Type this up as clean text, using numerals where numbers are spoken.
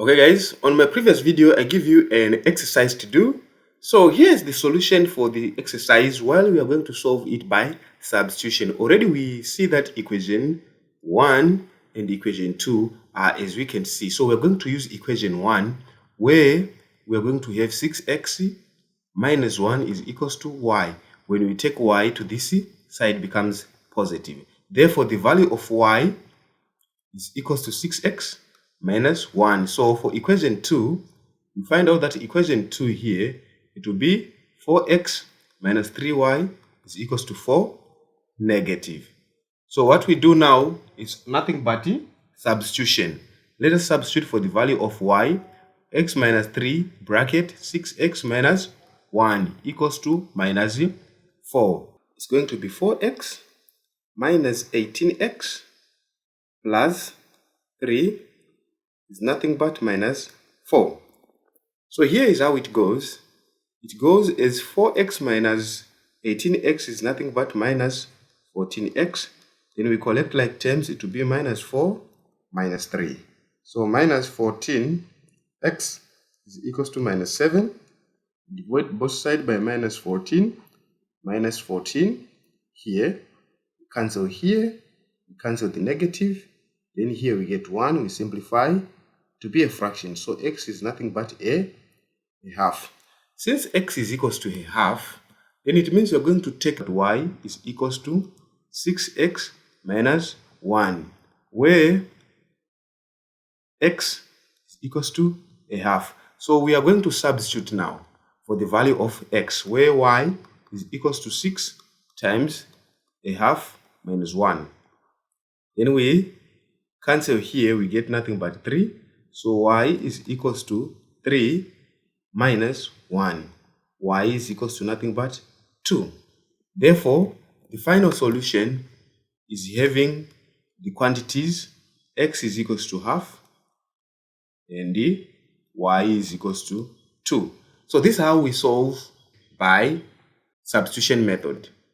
Okay guys, on my previous video I give you an exercise to do. So here's the solution for the exercise while we are going to solve it by substitution. Already we see that equation 1 and equation 2 are as we can see. So we're going to use equation 1 where we're going to have 6x minus 1 is equals to y. When we take y to this side becomes positive. Therefore the value of y is equals to 6x minus 1. So for equation 2, we find out that equation 2 here, it will be 4x minus 3y is equals to 4 negative. So what we do now is nothing but substitution. Let us substitute for the value of y, x minus 3 bracket 6x minus 1 equals to minus 4. It's going to be 4x minus 18x plus 3 is nothing but minus 4. So here is how it goes. It goes as 4x minus 18x is nothing but minus 14x. Then we collect like terms, it will be minus 4 minus 3. So minus 14x is equals to minus 7. Divide both sides by minus 14. Minus 14 here. Cancel here. Cancel the negative. Then here we get 1. We simplify to be a fraction. So x is nothing but a half. Since x is equals to a half, then it means we're going to take y is equals to 6x minus 1, where x is equals to a half. So we are going to substitute now for the value of x, where y is equals to 6 times a half minus 1. Then we cancel here, we get nothing but 3. So y is equals to 3 minus 1. Y is equals to nothing but 2. Therefore, the final solution is having the quantities x is equals to half and y is equals to 2. So this is how we solve by substitution method.